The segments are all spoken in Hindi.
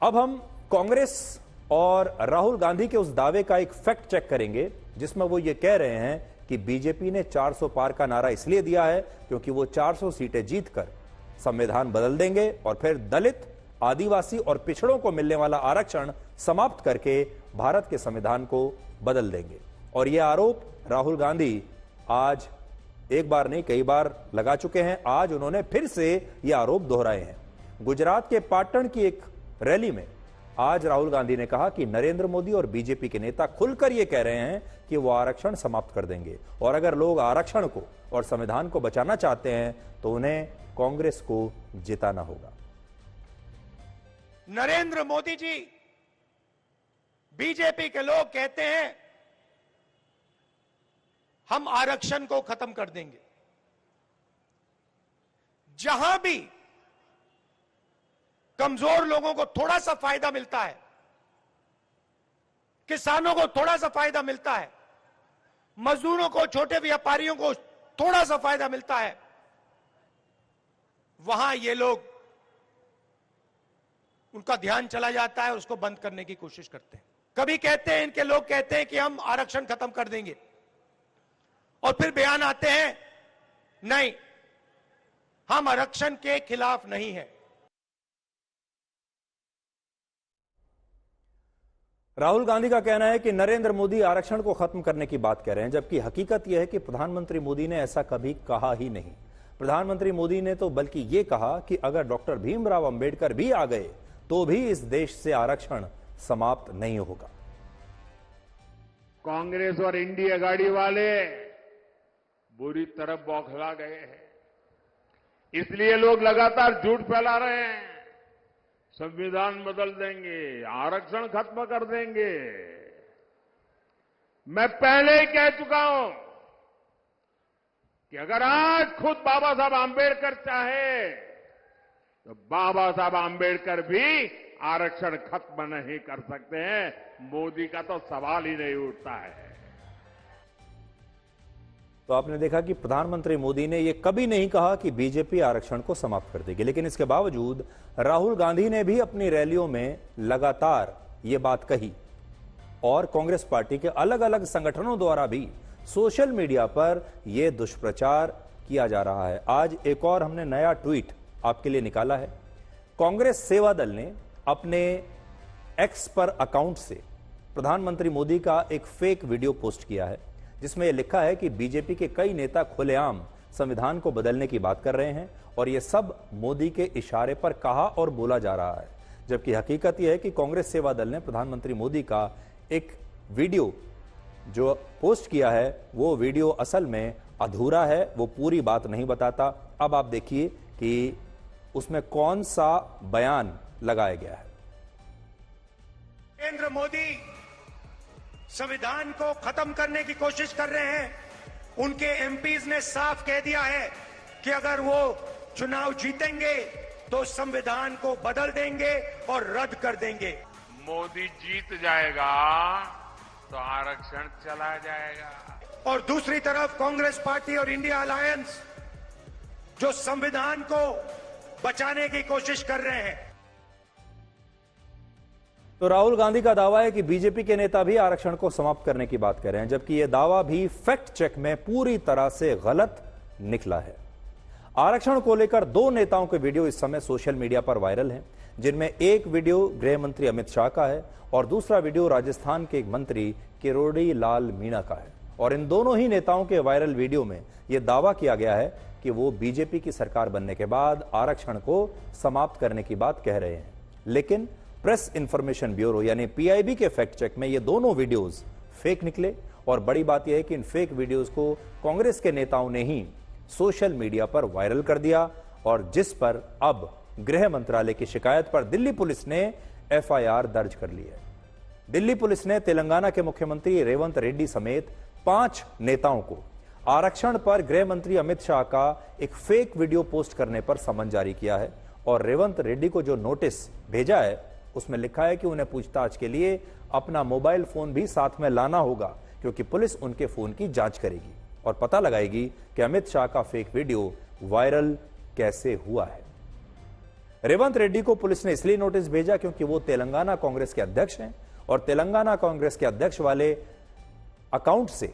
अब हम कांग्रेस और राहुल गांधी के उस दावे का एक फैक्ट चेक करेंगे जिसमें वो ये कह रहे हैं कि बीजेपी ने 400 पार का नारा इसलिए दिया है क्योंकि वो 400 सीटें जीतकर संविधान बदल देंगे और फिर दलित, आदिवासी और पिछड़ों को मिलने वाला आरक्षण समाप्त करके भारत के संविधान को बदल देंगे। और यह आरोप राहुल गांधी आज एक बार नहीं कई बार लगा चुके हैं। आज उन्होंने फिर से यह आरोप दोहराए हैं। गुजरात के पाटण की एक रैली में आज राहुल गांधी ने कहा कि नरेंद्र मोदी और बीजेपी के नेता खुलकर यह कह रहे हैं कि वो आरक्षण समाप्त कर देंगे और अगर लोग आरक्षण को और संविधान को बचाना चाहते हैं तो उन्हें कांग्रेस को जिताना होगा। नरेंद्र मोदी जी, बीजेपी के लोग कहते हैं हम आरक्षण को खत्म कर देंगे। जहां भी कमजोर लोगों को थोड़ा सा फायदा मिलता है, किसानों को थोड़ा सा फायदा मिलता है, मजदूरों को, छोटे व्यापारियों को थोड़ा सा फायदा मिलता है, वहां ये लोग, उनका ध्यान चला जाता है, उसको बंद करने की कोशिश करते हैं। कभी कहते हैं, इनके लोग कहते हैं कि हम आरक्षण खत्म कर देंगे और फिर बयान आते हैं नहीं, हम आरक्षण के खिलाफ नहीं हैं। राहुल गांधी का कहना है कि नरेंद्र मोदी आरक्षण को खत्म करने की बात कह रहे हैं, जबकि हकीकत यह है कि प्रधानमंत्री मोदी ने ऐसा कभी कहा ही नहीं। प्रधानमंत्री मोदी ने तो बल्कि यह कहा कि अगर डॉक्टर भीमराव अंबेडकर भी आ गए तो भी इस देश से आरक्षण समाप्त नहीं होगा। कांग्रेस और इंडिया गाड़ी वाले बुरी तरह बौखला गए हैं, इसलिए लोग लगातार झूठ फैला रहे हैं। संविधान बदल देंगे, आरक्षण खत्म कर देंगे। मैं पहले ही कह चुका हूं कि अगर आज खुद बाबा साहब आंबेडकर चाहे तो बाबा साहब आंबेडकर भी आरक्षण खत्म नहीं कर सकते हैं। मोदी का तो सवाल ही नहीं उठता है। तो आपने देखा कि प्रधानमंत्री मोदी ने यह कभी नहीं कहा कि बीजेपी आरक्षण को समाप्त कर देगी, लेकिन इसके बावजूद राहुल गांधी ने भी अपनी रैलियों में लगातार यह बात कही और कांग्रेस पार्टी के अलग अलग संगठनों द्वारा भी सोशल मीडिया पर यह दुष्प्रचार किया जा रहा है। आज एक और हमने नया ट्वीट आपके लिए निकाला है। कांग्रेस सेवा दल ने अपने एक्स पर अकाउंट से प्रधानमंत्री मोदी का एक फेक वीडियो पोस्ट किया है जिसमें यह लिखा है कि बीजेपी के कई नेता खुलेआम संविधान को बदलने की बात कर रहे हैं और यह सब मोदी के इशारे पर कहा और बोला जा रहा है, जबकि हकीकत यह है कि कांग्रेस सेवा दल ने प्रधानमंत्री मोदी का एक वीडियो जो पोस्ट किया है वो वीडियो असल में अधूरा है, वो पूरी बात नहीं बताता। अब आप देखिए कि उसमें कौन सा बयान लगाया गया है। नरेंद्र मोदी संविधान को खत्म करने की कोशिश कर रहे हैं। उनके एमपीज ने साफ कह दिया है कि अगर वो चुनाव जीतेंगे तो संविधान को बदल देंगे और रद्द कर देंगे। मोदी जीत जाएगा तो आरक्षण चला जाएगा। और दूसरी तरफ कांग्रेस पार्टी और इंडिया अलायंस जो संविधान को बचाने की कोशिश कर रहे हैं। तो राहुल गांधी का दावा है कि बीजेपी के नेता भी आरक्षण को समाप्त करने की बात कर रहे हैं, जबकि यह दावा भी फैक्ट चेक में पूरी तरह से गलत निकला है। आरक्षण को लेकर दो नेताओं के वीडियो इस समय सोशल मीडिया पर वायरल हैं, जिनमें एक वीडियो गृह मंत्री अमित शाह का है और दूसरा वीडियो राजस्थान के मंत्री किरोड़ी लाल मीणा का है। और इन दोनों ही नेताओं के वायरल वीडियो में यह दावा किया गया है कि वो बीजेपी की सरकार बनने के बाद आरक्षण को समाप्त करने की बात कह रहे हैं, लेकिन प्रेस इंफॉर्मेशन ब्यूरो यानी पीआईबी के फैक्ट चेक में ये दोनों वीडियोस फेक निकले। और बड़ी बात यह है कि इन फेक वीडियोस को कांग्रेस के नेताओं ने ही सोशल मीडिया पर वायरल कर दिया और जिस पर अब गृह मंत्रालय की शिकायत पर दिल्ली पुलिस ने एफआईआर दर्ज कर ली है। दिल्ली पुलिस ने तेलंगाना के मुख्यमंत्री रेवंत रेड्डी समेत 5 नेताओं को आरक्षण पर गृह मंत्री अमित शाह का एक फेक वीडियो पोस्ट करने पर समन जारी किया है और रेवंत रेड्डी को जो नोटिस भेजा है उसमें लिखा है कि उन्हें पूछताछ के लिए अपना मोबाइल फोन भी साथ में लाना होगा, क्योंकि पुलिस उनके फोन की जांच करेगी और पता लगाएगी कि अमित शाह का फेक वीडियो वायरल कैसे हुआ है। रेवंत रेड्डी को पुलिस ने इसलिए नोटिस भेजा क्योंकि वो तेलंगाना कांग्रेस के अध्यक्ष हैं और तेलंगाना कांग्रेस के अध्यक्ष वाले अकाउंट से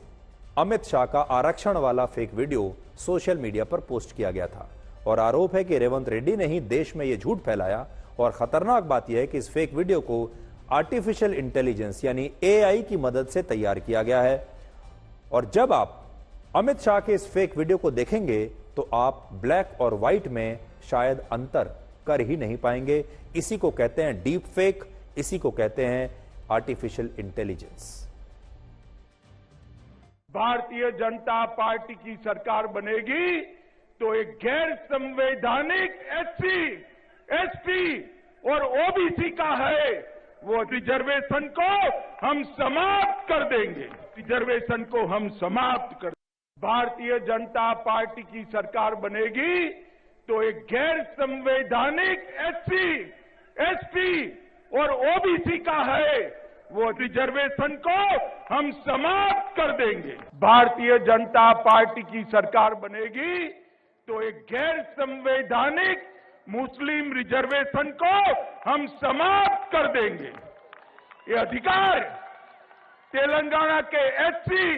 अमित शाह का आरक्षण वाला फेक वीडियो सोशल मीडिया पर पोस्ट किया गया था और आरोप है कि रेवंत रेड्डी ने ही देश में यह झूठ फैलाया। और खतरनाक बात यह है कि इस फेक वीडियो को आर्टिफिशियल इंटेलिजेंस यानी एआई की मदद से तैयार किया गया है। और जब आप अमित शाह के इस फेक वीडियो को देखेंगे तो आप ब्लैक और व्हाइट में शायद अंतर कर ही नहीं पाएंगे। इसी को कहते हैं डीप फेक, इसी को कहते हैं artificial intelligence. Bharatiya Janata party की सरकार बनेगी तो एक गैर संवैधानिक एससी, एसटी और ओबीसी का है वो रिजर्वेशन को हम समाप्त कर देंगे। रिजर्वेशन को हम समाप्त कर भारतीय जनता पार्टी की सरकार बनेगी तो एक गैर संवैधानिक एससी, एसटी और ओबीसी का है वो रिजर्वेशन को हम समाप्त कर देंगे। भारतीय जनता पार्टी की सरकार बनेगी तो एक गैर संवैधानिक मुस्लिम रिजर्वेशन को हम समाप्त कर देंगे। ये अधिकार तेलंगाना के एससी,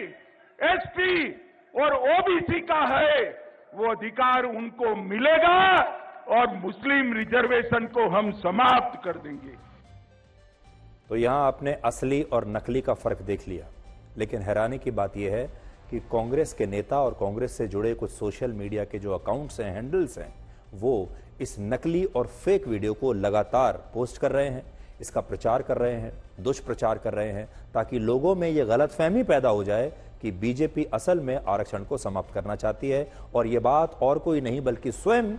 एसटी और ओबीसी का है वो अधिकार उनको मिलेगा और मुस्लिम रिजर्वेशन को हम समाप्त कर देंगे। तो यहां आपने असली और नकली का फर्क देख लिया, लेकिन हैरानी की बात यह है कि कांग्रेस के नेता और कांग्रेस से जुड़े कुछ सोशल मीडिया के जो अकाउंट्स हैं, हैंडल्स हैं, वो इस नकली और फेक वीडियो को लगातार पोस्ट कर रहे हैं, इसका प्रचार कर रहे हैं, दुष्प्रचार कर रहे हैं, ताकि लोगों में यह गलतफहमी पैदा हो जाए कि बीजेपी असल में आरक्षण को समाप्त करना चाहती है। और यह बात और कोई नहीं बल्कि स्वयं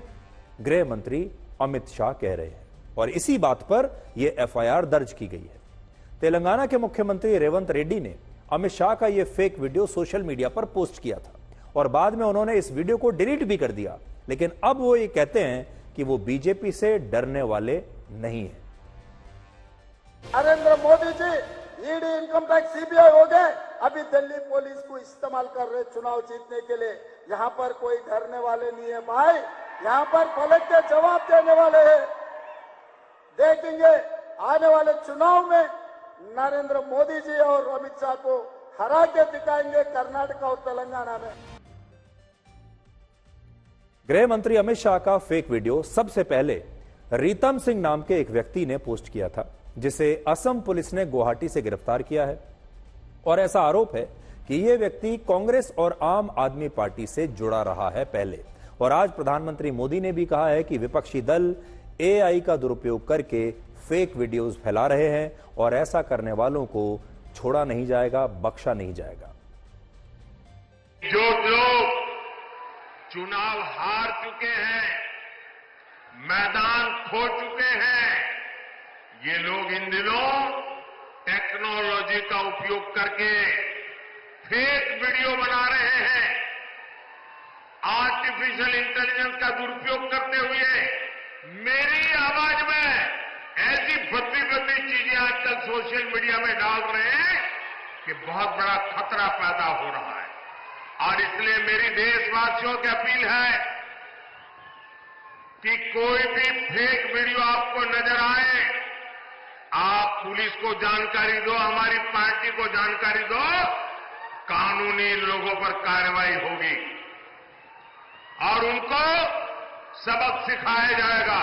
गृह मंत्री अमित शाह कह रहे हैं और इसी बात पर यह एफआईआर दर्ज की गई है। तेलंगाना के मुख्यमंत्री रेवंत रेड्डी ने अमित शाह का यह फेक वीडियो सोशल मीडिया पर पोस्ट किया था और बाद में उन्होंने इस वीडियो को डिलीट भी कर दिया, लेकिन अब वो ये कहते हैं कि वो बीजेपी से डरने वाले नहीं है। Narendra Modi ji ED, income tax, CBI हो गए, अभी दिल्ली पुलिस को इस्तेमाल कर रहे चुनाव जीतने के लिए। यहाँ पर कोई डरने वाले नहीं है भाई, यहाँ पर पलट के जवाब देने वाले हैं। देखेंगे आने वाले चुनाव में नरेंद्र मोदी जी और अमित शाह को हरा के दिखाएंगे कर्नाटक और तेलंगाना में। गृह मंत्री अमित शाह का फेक वीडियो सबसे पहले रीतम सिंह नाम के एक व्यक्ति ने पोस्ट किया था, जिसे असम पुलिस ने गुवाहाटी से गिरफ्तार किया है। और ऐसा आरोप है कि यह व्यक्ति कांग्रेस और आम आदमी पार्टी से जुड़ा रहा है पहले। और आज प्रधानमंत्री मोदी ने भी कहा है कि विपक्षी दल एआई का दुरुपयोग करके फेक वीडियोस फैला रहे हैं और ऐसा करने वालों को छोड़ा नहीं जाएगा, बख्शा नहीं जाएगा। जो लोग चुनाव हार चुके हैं, मैदान खो चुके हैं, ये लोग इन दिनों टेक्नोलॉजी का उपयोग करके फेक वीडियो बना रहे हैं। आर्टिफिशियल इंटेलिजेंस का दुरुपयोग करते हुए मेरी आवाज में ऐसी भद्दी चीजें आजकल सोशल मीडिया में डाल रहे हैं कि बहुत बड़ा खतरा पैदा हो रहा है। और इसलिए मेरी देशवासियों की अपील है कि कोई भी फेक वीडियो आपको नजर आए, आप पुलिस को जानकारी दो, हमारी पार्टी को जानकारी दो, कानूनी लोगों पर कार्रवाई होगी और उनको सबक सिखाया जाएगा।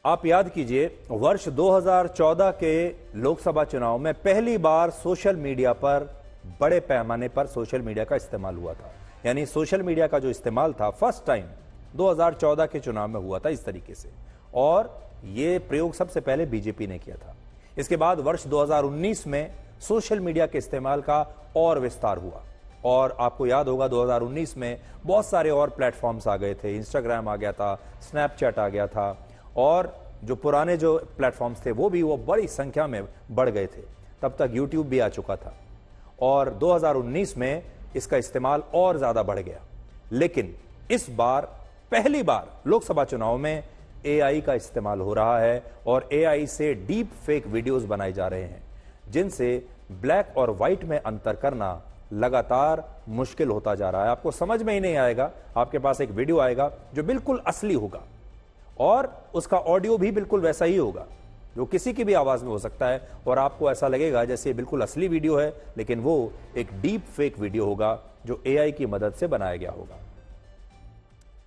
आप याद कीजिए, वर्ष 2014 के लोकसभा चुनाव में पहली बार सोशल मीडिया पर बड़े पैमाने पर सोशल मीडिया का इस्तेमाल हुआ था। यानी सोशल मीडिया का जो इस्तेमाल था फर्स्ट टाइम 2014 के चुनाव में हुआ था इस तरीके से, और यह प्रयोग सबसे पहले बीजेपी ने किया था। इसके बाद वर्ष 2019 में सोशल मीडिया के इस्तेमाल का और विस्तार हुआ और आपको याद होगा 2019 में बहुत सारे और प्लेटफॉर्म्स आ गए थे। इंस्टाग्राम आ गया था, स्नैपचैट आ गया था और जो पुराने जो प्लेटफॉर्म्स थे वो बड़ी संख्या में बढ़ गए थे। तब तक यूट्यूब भी आ चुका था और 2019 में इसका इस्तेमाल और ज्यादा बढ़ गया। लेकिन इस बार पहली बार लोकसभा चुनाव में एआई का इस्तेमाल हो रहा है और एआई से डीप फेक वीडियोस बनाए जा रहे हैं, जिनसे ब्लैक और व्हाइट में अंतर करना लगातार मुश्किल होता जा रहा है। आपको समझ में ही नहीं आएगा, आपके पास एक वीडियो आएगा जो बिल्कुल असली होगा और उसका ऑडियो भी बिल्कुल वैसा ही होगा जो किसी की भी आवाज में हो सकता है, और आपको ऐसा लगेगा जैसे बिल्कुल असली वीडियो है, लेकिन वो एक डीप फेक वीडियो होगा जो एआई की मदद से बनाया गया होगा।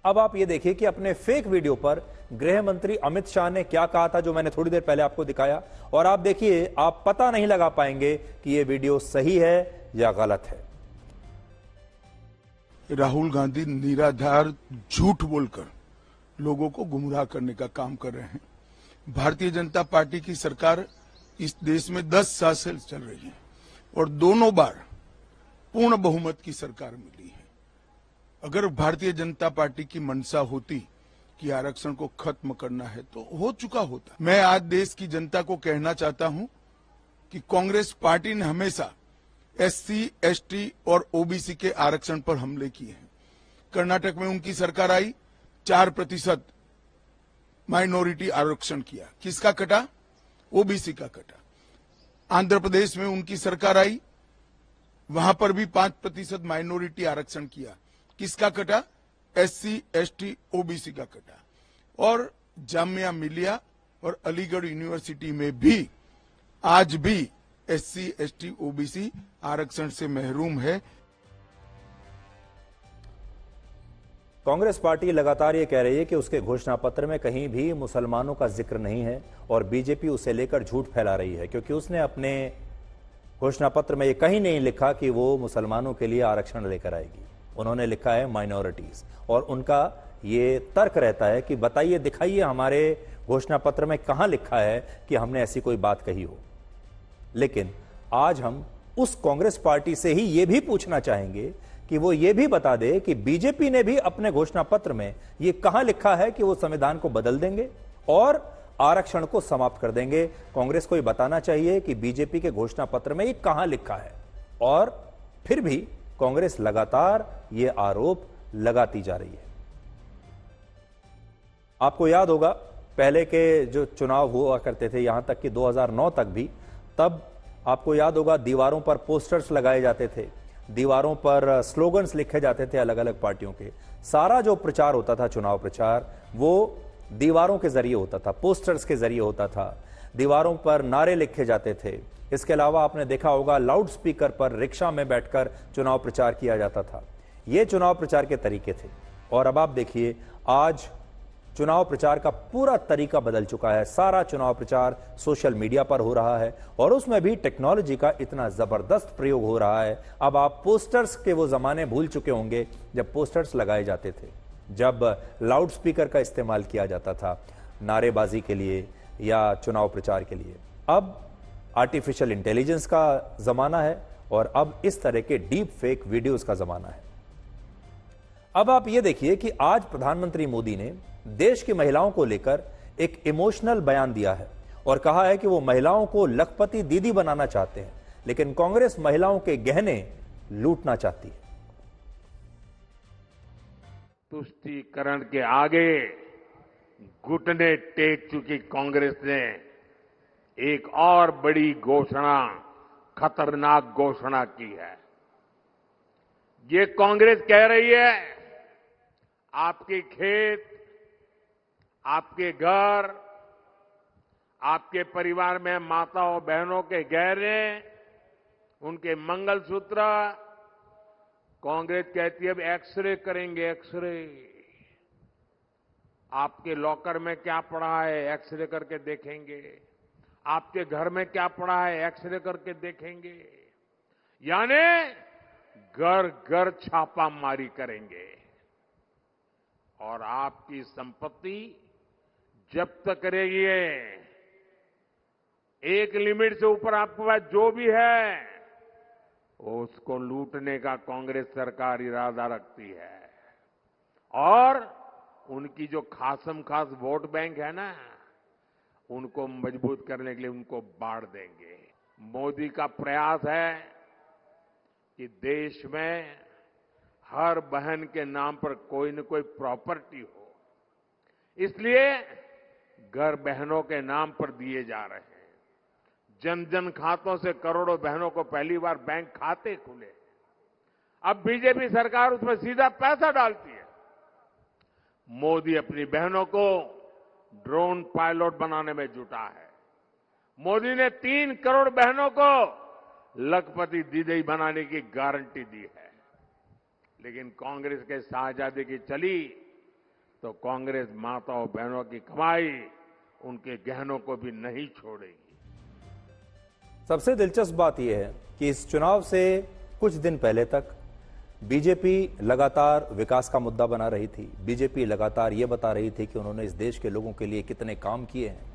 अब आप ये देखिए कि अपने फेक वीडियो पर गृह मंत्री अमित शाह ने क्या कहा था, जो मैंने थोड़ी देर पहले आपको दिखाया, और आप देखिए, आप पता नहीं लगा पाएंगे कि यह वीडियो सही है या गलत है। राहुल गांधी निराधार झूठ बोलकर लोगों को गुमराह करने का काम कर रहे हैं। भारतीय जनता पार्टी की सरकार इस देश में 10 साल से चल रही है और दोनों बार पूर्ण बहुमत की सरकार मिली है। अगर भारतीय जनता पार्टी की मंशा होती कि आरक्षण को खत्म करना है तो हो चुका होता। मैं आज देश की जनता को कहना चाहता हूं कि कांग्रेस पार्टी ने हमेशा एससी, एसटी और ओबीसी के आरक्षण पर हमले किए हैं। कर्नाटक में उनकी सरकार आई, 4% माइनॉरिटी आरक्षण किया, किसका कटा? ओबीसी का कटा। आंध्र प्रदेश में उनकी सरकार आई, वहां पर भी 5% माइनॉरिटी आरक्षण किया, किसका कटा? एससी, एसटी, ओबीसी का कटा। और जामिया मिलिया और अलीगढ़ यूनिवर्सिटी में भी आज भी एससी, एसटी, ओबीसी आरक्षण से महरूम है। कांग्रेस पार्टी लगातार ये कह रही है कि उसके घोषणा पत्र में कहीं भी मुसलमानों का जिक्र नहीं है और बीजेपी उसे लेकर झूठ फैला रही है, क्योंकि उसने अपने घोषणा पत्र में ये कहीं नहीं लिखा कि वो मुसलमानों के लिए आरक्षण लेकर आएगी। उन्होंने लिखा है माइनॉरिटीज, और उनका ये तर्क रहता है कि बताइए, दिखाइए हमारे घोषणा पत्र में कहां लिखा है कि हमने ऐसी कोई बात कही हो। लेकिन आज हम उस कांग्रेस पार्टी से ही ये भी पूछना चाहेंगे कि वो ये भी बता दे कि बीजेपी ने भी अपने घोषणा पत्र में ये कहां लिखा है कि वो संविधान को बदल देंगे और आरक्षण को समाप्त कर देंगे। कांग्रेस को ये बताना चाहिए कि बीजेपी के घोषणा पत्र में ये कहां लिखा है। और फिर भी कांग्रेस लगातार ये आरोप लगाती जा रही है। आपको याद होगा पहले के जो चुनाव हुआ करते थे, यहां तक कि 2009 तक भी, तब आपको याद होगा दीवारों पर पोस्टर्स लगाए जाते थे, दीवारों पर स्लोगन्स लिखे जाते थे अलग अलग पार्टियों के। सारा जो प्रचार होता था, चुनाव प्रचार, वो दीवारों के जरिए होता था, पोस्टर्स के जरिए होता था, दीवारों पर नारे लिखे जाते थे। इसके अलावा आपने देखा होगा लाउड स्पीकर पर रिक्शा में बैठकर चुनाव प्रचार किया जाता था। ये चुनाव प्रचार के तरीके थे। और अब आप देखिए, आज चुनाव प्रचार का पूरा तरीका बदल चुका है। सारा चुनाव प्रचार सोशल मीडिया पर हो रहा है और उसमें भी टेक्नोलॉजी का इतना जबरदस्त प्रयोग हो रहा है। अब आप पोस्टर्स के वो जमाने भूल चुके होंगे जब पोस्टर्स लगाए जाते थे, जब लाउड स्पीकर का इस्तेमाल किया जाता था नारेबाजी के लिए या चुनाव प्रचार के लिए। अब आर्टिफिशियल इंटेलिजेंस का जमाना है और अब इस तरह के डीप फेक वीडियोस का जमाना है। अब आप ये देखिए कि आज प्रधानमंत्री मोदी ने देश की महिलाओं को लेकर एक इमोशनल बयान दिया है और कहा है कि वो महिलाओं को लखपति दीदी बनाना चाहते हैं, लेकिन कांग्रेस महिलाओं के गहने लूटना चाहती है। तुष्टीकरण के आगे घुटने टेक चुकी कांग्रेस ने एक और बड़ी घोषणा, खतरनाक घोषणा की है। ये कांग्रेस कह रही है आपके खेत, आपके घर, आपके परिवार में माताओं बहनों के गहने, उनके मंगलसूत्र, कांग्रेस कहती है अब एक्सरे करेंगे, एक्सरे। आपके लॉकर में क्या पड़ा है, एक्सरे करके देखेंगे। आपके घर में क्या पड़ा है, एक्सरे करके देखेंगे। यानी घर घर छापा मारी करेंगे और आपकी संपत्ति जब्त करेगी। एक लिमिट से ऊपर आपके पास जो भी है उसको लूटने का कांग्रेस सरकार इरादा रखती है। और उनकी जो खासम खास वोट बैंक है ना, उनको मजबूत करने के लिए उनको बांट देंगे। मोदी का प्रयास है कि देश में हर बहन के नाम पर कोई न कोई प्रॉपर्टी हो, इसलिए घर बहनों के नाम पर दिए जा रहे हैं। जन जन खातों से करोड़ों बहनों को पहली बार बैंक खाते खुले। अब बीजेपी सरकार उसमें सीधा पैसा डालती है। मोदी अपनी बहनों को ड्रोन पायलट बनाने में जुटा है। मोदी ने 3 करोड़ बहनों को लखपति दीदी बनाने की गारंटी दी है। लेकिन कांग्रेस के शाहजादे की चली तो कांग्रेस माताओं बहनों की कमाई, उनके गहनों को भी नहीं छोड़ेगी। सबसे दिलचस्प बात यह है कि इस चुनाव से कुछ दिन पहले तक बीजेपी लगातार विकास का मुद्दा बना रही थी। बीजेपी लगातार ये बता रही थी कि उन्होंने इस देश के लोगों के लिए कितने काम किए हैं,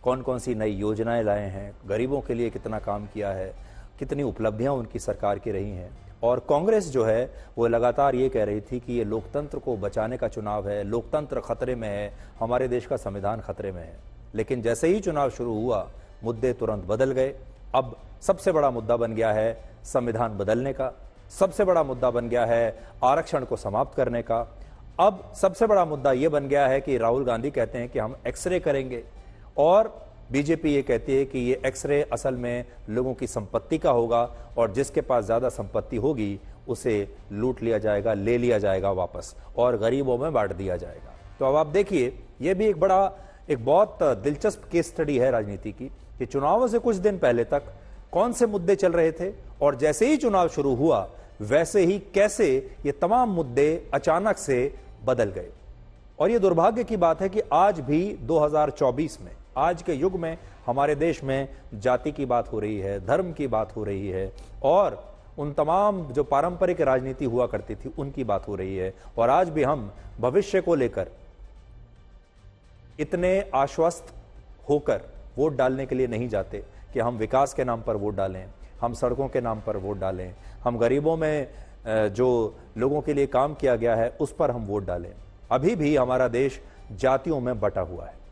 कौन कौन सी नई योजनाएं लाए हैं, गरीबों के लिए कितना काम किया है, कितनी उपलब्धियां उनकी सरकार की रही हैं। और कांग्रेस जो है वो लगातार ये कह रही थी कि ये लोकतंत्र को बचाने का चुनाव है, लोकतंत्र खतरे में है, हमारे देश का संविधान खतरे में है। लेकिन जैसे ही चुनाव शुरू हुआ मुद्दे तुरंत बदल गए। अब सबसे बड़ा मुद्दा बन गया है संविधान बदलने का, सबसे बड़ा मुद्दा बन गया है आरक्षण को समाप्त करने का। अब सबसे बड़ा मुद्दा यह बन गया है कि राहुल गांधी कहते हैं कि हम एक्सरे करेंगे और बीजेपी ये कहती है कि ये एक्सरे असल में लोगों की संपत्ति का होगा और जिसके पास ज्यादा संपत्ति होगी उसे लूट लिया जाएगा, ले लिया जाएगा वापस और गरीबों में बांट दिया जाएगा। तो अब आप देखिए, यह भी एक बहुत दिलचस्प केस स्टडी है राजनीति की कि चुनावों से कुछ दिन पहले तक कौन से मुद्दे चल रहे थे और जैसे ही चुनाव शुरू हुआ वैसे ही कैसे ये तमाम मुद्दे अचानक से बदल गए। और ये दुर्भाग्य की बात है कि आज भी 2024 में, आज के युग में हमारे देश में जाति की बात हो रही है, धर्म की बात हो रही है और उन तमाम जो पारंपरिक राजनीति हुआ करती थी उनकी बात हो रही है। और आज भी हम भविष्य को लेकर इतने आश्वस्त होकर वोट डालने के लिए नहीं जाते कि हम विकास के नाम पर वोट डालें, हम सड़कों के नाम पर वोट डालें, हम गरीबों में जो लोगों के लिए काम किया गया है उस पर हम वोट डालें। अभी भी हमारा देश जातियों में बटा हुआ है।